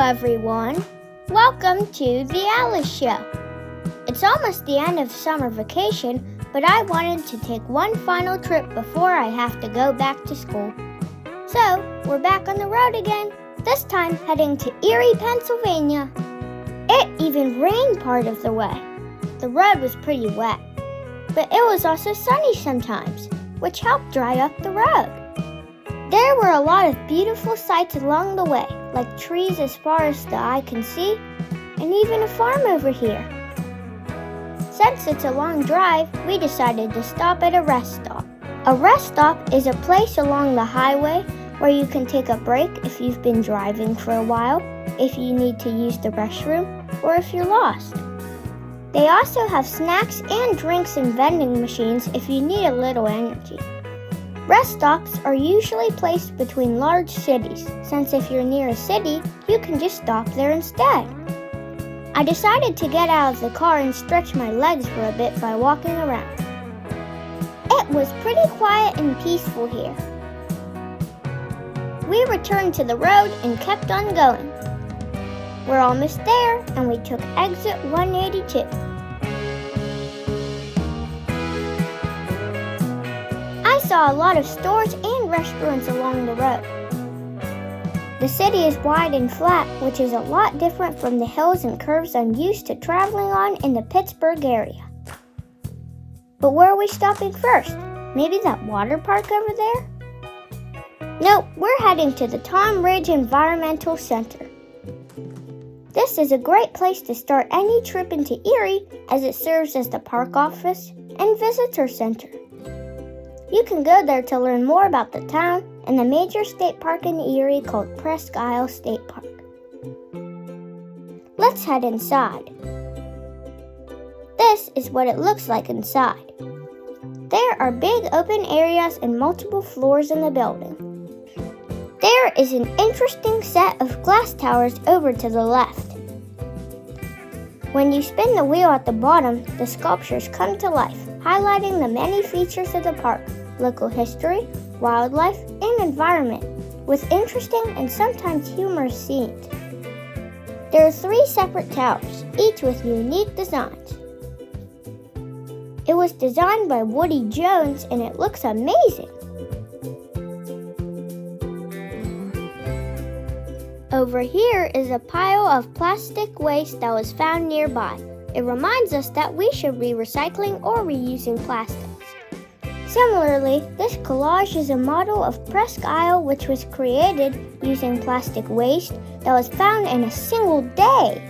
everyone. Welcome to the Alice Show. It's almost the end of summer vacation, but I wanted to take one final trip before I have to go back to school. So, we're back on the road again, this time heading to Erie, Pennsylvania. It even rained part of the way. The road was pretty wet, but it was also sunny sometimes, which helped dry up the road. There were a lot of beautiful sights along the way, like trees as far as the eye can see, and even a farm over here. Since it's a long drive, we decided to stop at a rest stop. A rest stop is a place along the highway where you can take a break if you've been driving for a while, if you need to use the restroom, or if you're lost. They also have snacks and drinks and vending machines if you need a little energy. Rest stops are usually placed between large cities, since if you're near a city, you can just stop there instead. I decided to get out of the car and stretch my legs for a bit by walking around. It was pretty quiet and peaceful here. We returned to the road and kept on going. We're almost there, and we took exit 182. I saw a lot of stores and restaurants along the road. The city is wide and flat, which is a lot different from the hills and curves I'm used to traveling on in the Pittsburgh area. But where are we stopping first? Maybe that water park over there? Nope, we're heading to the Tom Ridge Environmental Center. This is a great place to start any trip into Erie, as it serves as the park office and visitor center. You can go there to learn more about the town and the major state park in Erie called Presque State Park. Let's head inside. This is what it looks like inside. There are big open areas and multiple floors in the building. There is an interesting set of glass towers over to the left. When you spin the wheel at the bottom, the sculptures come to life, highlighting the many features of the park, local history, wildlife, and environment, with interesting and sometimes humorous scenes. There are 3 separate towers, each with unique designs. It was designed by Woody Jones, and it looks amazing. Over here is a pile of plastic waste that was found nearby. It reminds us that we should be recycling or reusing plastics. Similarly, this collage is a model of Presque, which was created using plastic waste that was found in a single day.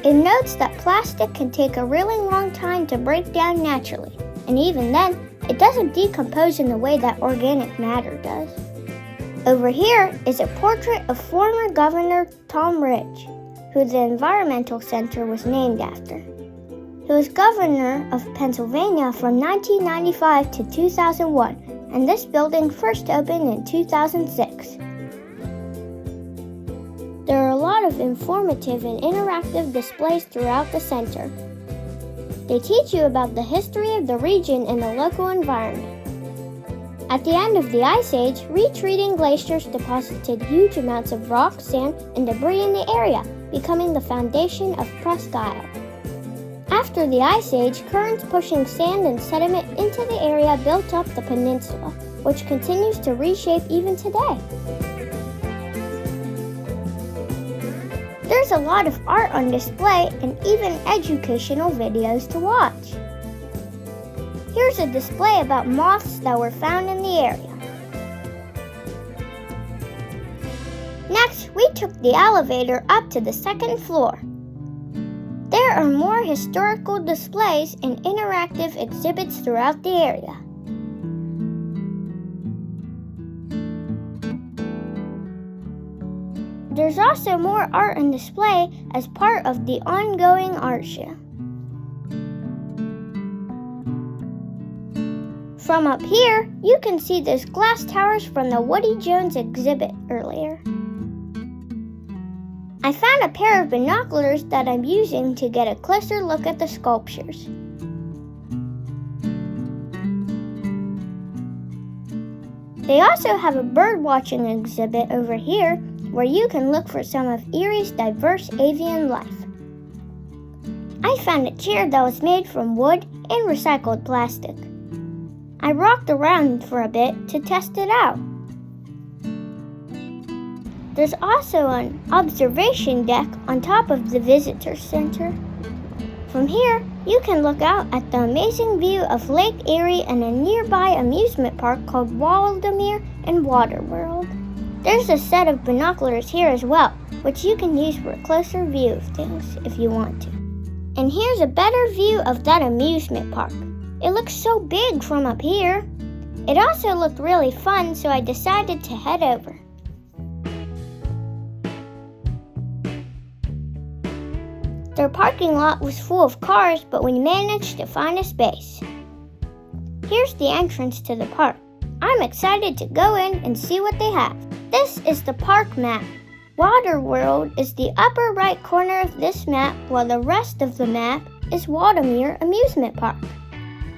It notes that plastic can take a really long time to break down naturally, and even then, it doesn't decompose in the way that organic matter does. Over here is a portrait of former Governor Tom Ridge, who the Environmental Center was named after. He was governor of Pennsylvania from 1995 to 2001, and this building first opened in 2006. There are a lot of informative and interactive displays throughout the center. They teach you about the history of the region and the local environment. At the end of the Ice Age, retreating glaciers deposited huge amounts of rock, sand, and debris in the area, becoming the foundation of Presque. After the Ice Age, currents pushing sand and sediment into the area built up the peninsula, which continues to reshape even today. There's a lot of art on display and even educational videos to watch. Here's a display about moths that were found in the area. Next, we took the elevator up to the 2nd floor. There are more historical displays and interactive exhibits throughout the area. There's also more art on display as part of the ongoing art show. From up here, you can see those glass towers from the Woody Jones exhibit earlier. I found a pair of binoculars that I'm using to get a closer look at the sculptures. They also have a bird watching exhibit over here where you can look for some of Erie's diverse avian life. I found a chair that was made from wood and recycled plastic. I rocked around for a bit to test it out. There's also an observation deck on top of the visitor center. From here, you can look out at the amazing view of Lake Erie and a nearby amusement park called Waldameer and Water World. There's a set of binoculars here as well, which you can use for a closer view of things if you want to. And here's a better view of that amusement park. It looks so big from up here. It also looked really fun, so I decided to head over. Their parking lot was full of cars, but we managed to find a space. Here's the entrance to the park. I'm excited to go in and see what they have. This is the park map. Water World is the upper right corner of this map, while the rest of the map is Waldameer Amusement Park.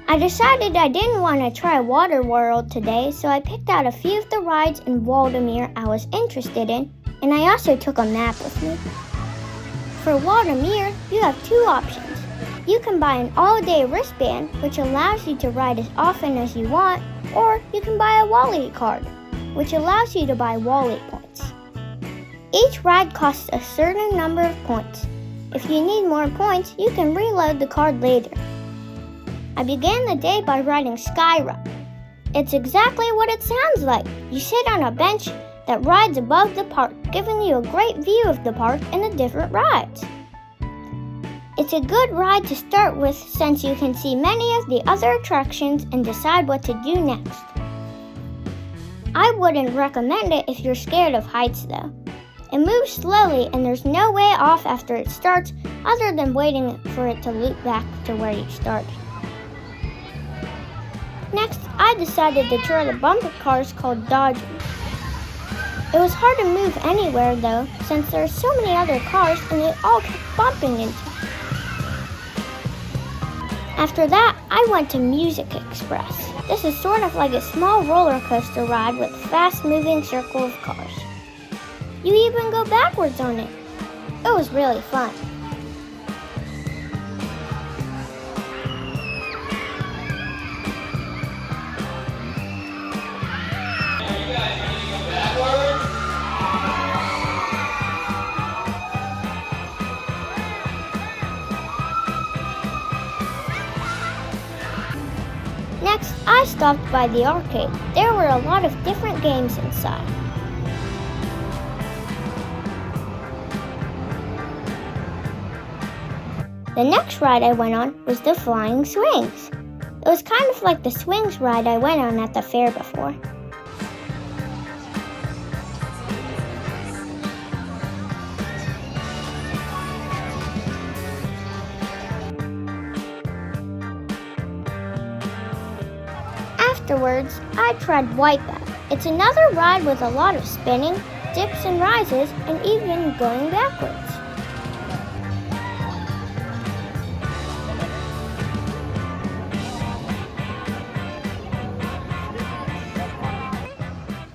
I decided I didn't want to try Water World today, so I picked out a few of the rides in Waldameer I was interested in, and I also took a map with me. For Waldameer, you have two options. You can buy an all-day wristband, which allows you to ride as often as you want, or you can buy a Wally card, which allows you to buy Wally points. Each ride costs a certain number of points. If you need more points, you can reload the card later. I began the day by riding Skyride. It's exactly what it sounds like. You sit on a bench that rides above the park, giving you a great view of the park and the different rides. It's a good ride to start with since you can see many of the other attractions and decide what to do next. I wouldn't recommend it if you're scared of heights though. It moves slowly and there's no way off after it starts other than waiting for it to loop back to where you started. Next, I decided to try the bumper cars called Dodgers. It was hard to move anywhere though, since there are so many other cars and they all kept bumping into me. After that, I went to Music Express. This is sort of like a small roller coaster ride with a fast-moving circle of cars. You even go backwards on it. It was really fun. Next, I stopped by the arcade. There were a lot of different games inside. The next ride I went on was the Flying Swings. It was kind of like the swings ride I went on at the fair before. Afterwards, I tried Wipeout. It's another ride with a lot of spinning, dips and rises, and even going backwards.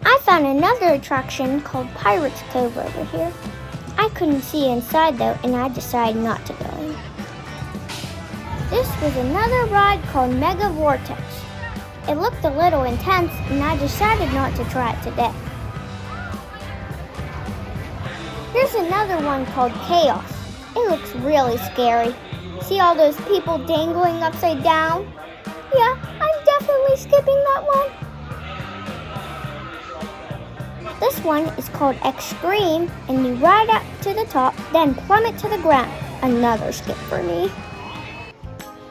I found another attraction called Pirates Cove over here. I couldn't see inside though, and I decided not to go in. This was another ride called Mega Vortex. It looked a little intense, and I decided not to try it today. Here's another one called Chaos. It looks really scary. See all those people dangling upside down? Yeah, I'm definitely skipping that one. This one is called Extreme, and you ride up to the top, then plummet to the ground. Another skip for me.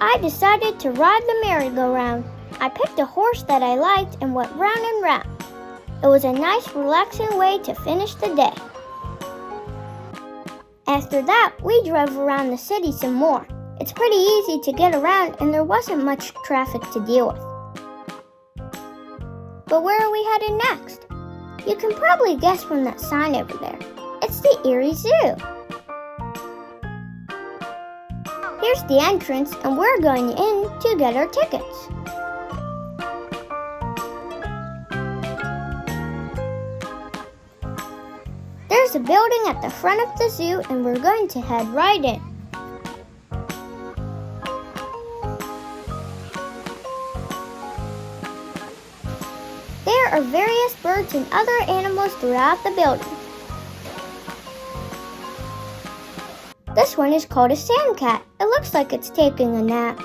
I decided to ride the merry-go-round. I picked a horse that I liked and went round and round. It was a nice, relaxing way to finish the day. After that, we drove around the city some more. It's pretty easy to get around and there wasn't much traffic to deal with. But where are we headed next? You can probably guess from that sign over there. It's the Erie Zoo. Here's the entrance and we're going in to get our tickets. There's There's a building at the front of the zoo, and we're going to head right in. There are various birds and other animals throughout the building. This one is called a sandcat. It looks like it's taking a nap.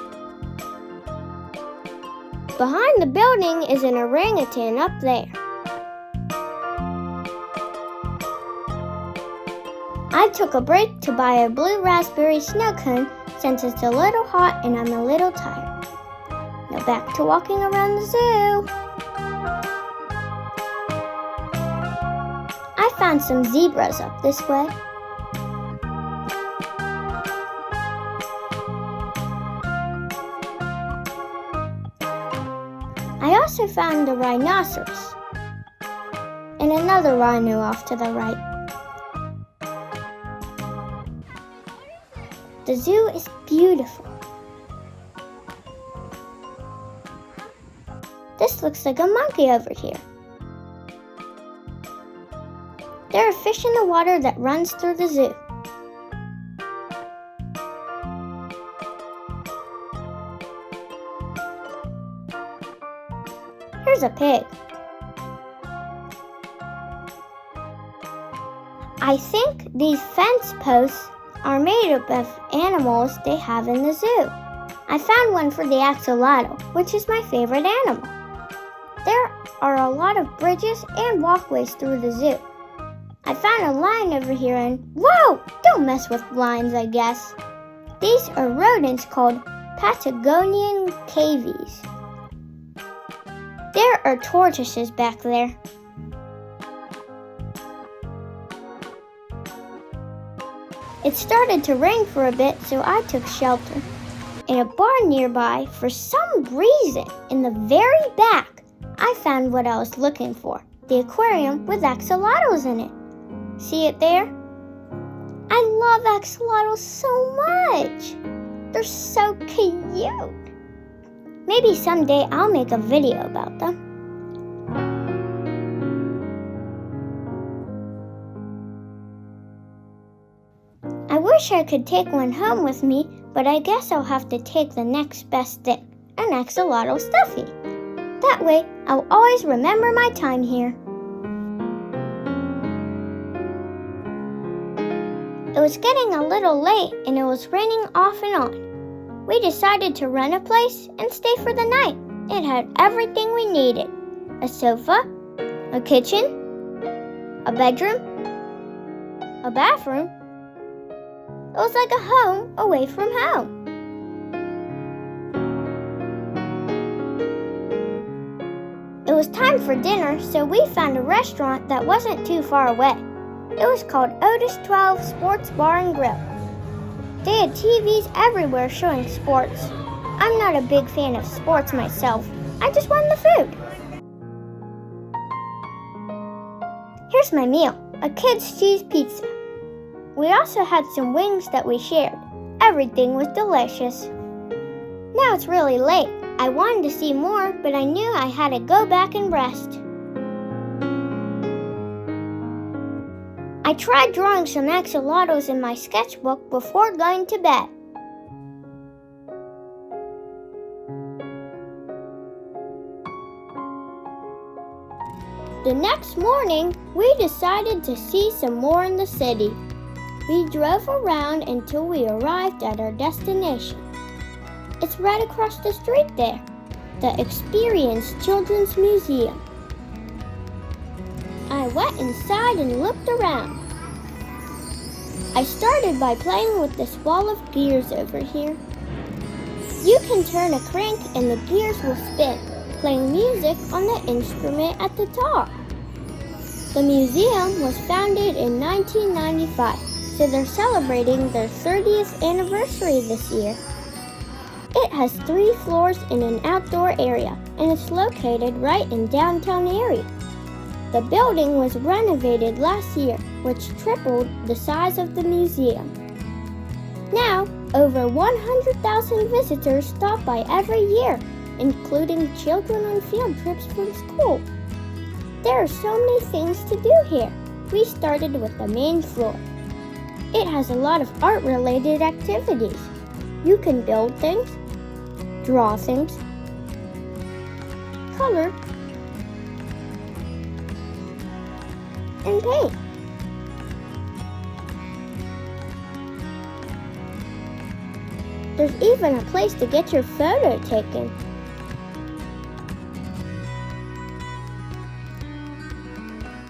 Behind the building is an orangutan up there. I took a break to buy a blue raspberry snow cone since it's a little hot and I'm a little tired. Now back to walking around the zoo. I found some zebras up this way. I also found a rhinoceros and another rhino off to the right. The zoo is beautiful. This looks like a monkey over here. There are fish in the water that runs through the zoo. Here's a pig. I think these fence posts are made up of animals they have in the zoo. I found one for the axolotl, which is my favorite animal. There are a lot of bridges and walkways through the zoo. I found a lion over here and, whoa, don't mess with lions, I guess. These are rodents called Patagonian cavies. There are tortoises back there. It started to rain for a bit, so I took shelter. In a barn nearby, for some reason, in the very back, I found what I was looking for, the aquarium with axolotls in it. See it there? I love axolotls so much. They're so cute. Maybe someday I'll make a video about them. I wish I could take one home with me, but I guess I'll have to take the next best thing, an axolotl stuffy. That way, I'll always remember my time here. It was getting a little late and it was raining off and on. We decided to rent a place and stay for the night. It had everything we needed. A sofa, a kitchen, a bedroom, a bathroom. It was like a home away from home. It was time for dinner, so we found a restaurant that wasn't too far away. It was called Odis 12 Sports Bar and Grill. They had TVs everywhere showing sports. I'm not a big fan of sports myself. I just wanted the food. Here's my meal, a kid's cheese pizza. We also had some wings that we shared. Everything was delicious. Now it's really late. I wanted to see more, but I knew I had to go back and rest. I tried drawing some axolotls in my sketchbook before going to bed. The next morning, we decided to see some more in the city. We drove around until we arrived at our destination. It's right across the street there, the Experience Children's Museum. I went inside and looked around. I started by playing with this wall of gears over here. You can turn a crank and the gears will spin, playing music on the instrument at the top. The museum was founded in 1995, so they're celebrating their 30th anniversary this year. It has 3 floors and an outdoor area, and it's located right in downtown Erie. The building was renovated last year, which tripled the size of the museum. Now, over 100,000 visitors stop by every year, including children on field trips from school. There are so many things to do here. we started with the main floor. It has a lot of art-related activities. You can build things, draw things, color, and paint. There's even a place to get your photo taken.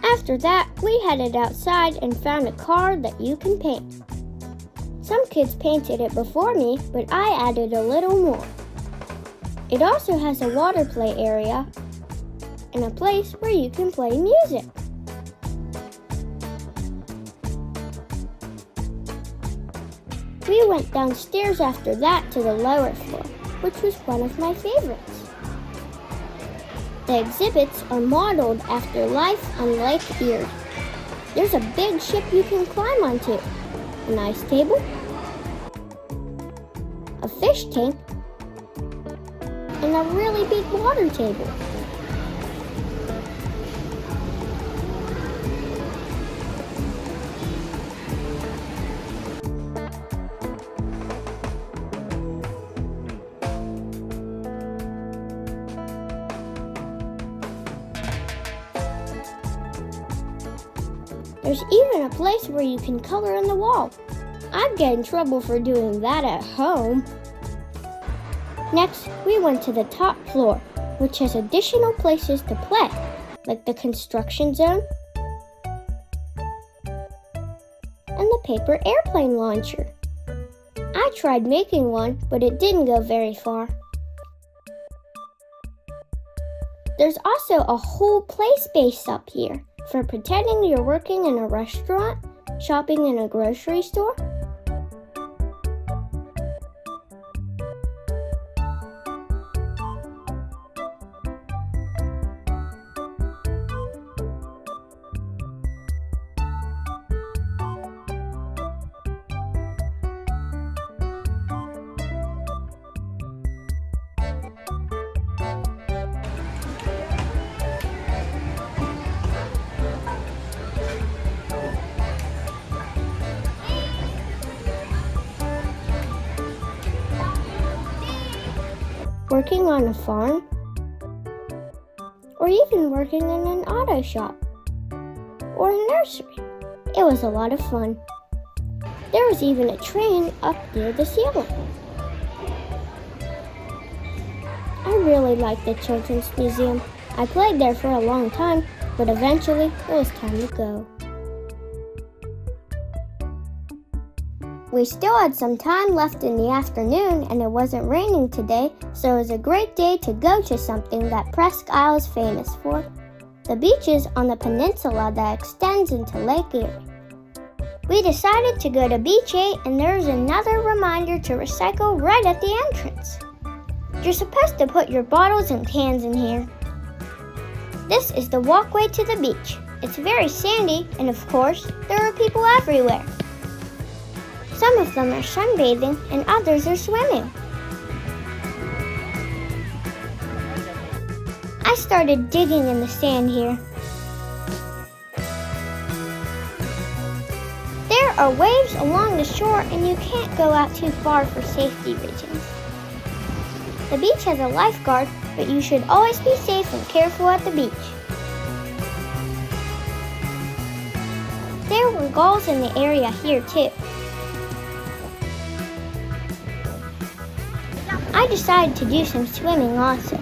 After that, we headed outside and found a car that you can paint. Some kids painted it before me, but I added a little more. It also has a water play area and a place where you can play music. We went downstairs after that to the lower floor, which was one of my favorites. The exhibits are modeled after life on Lake Erie. There's a big ship you can climb onto, an ice table, a fish tank, and a really big water table. There's even a place where you can color on the wall. I'd get in trouble for doing that at home. Next, we went to the top floor, which has additional places to play, like the construction zone and the paper airplane launcher. I tried making one, but it didn't go very far. There's also a whole play space up here for pretending you're working in a restaurant, shopping in a grocery store, working on a farm, or even working in an auto shop or a nursery. It was a lot of fun. There was even a train up near the ceiling. I really liked the Children's Museum. I played there for a long time, but eventually it was time to go. We still had some time left in the afternoon and it wasn't raining today, so it was a great day to go to something that Presque is famous for. The beaches on the peninsula that extends into Lake Erie. We decided to go to Beach 8 and there's another reminder to recycle right at the entrance. You're supposed to put your bottles and cans in here. This is the walkway to the beach. It's very sandy and of course, there are people everywhere. Some of them are sunbathing and others are swimming. I started digging in the sand here. There are waves along the shore and you can't go out too far for safety reasons. The beach has a lifeguard, but you should always be safe and careful at the beach. There were gulls in the area here too. I decided to do some swimming also.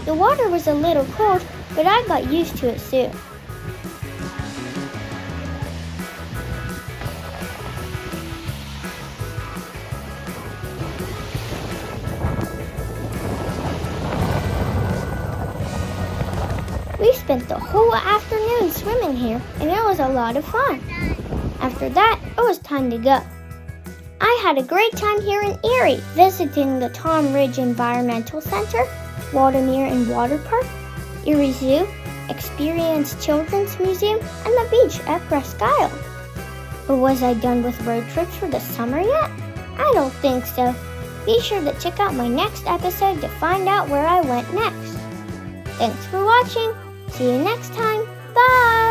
The water was a little cold, but I got used to it soon. We spent the whole afternoon swimming here, and it was a lot of fun. After that, it was time to go. I had a great time here in Erie, visiting the Tom Ridge Environmental Center, Waldameer and Water Park, Erie Zoo, Experience Children's Museum, and the beach at Presque. But was I done with road trips for the summer yet? I don't think so. Be sure to check out my next episode to find out where I went next. Thanks for watching. See you next time. Bye!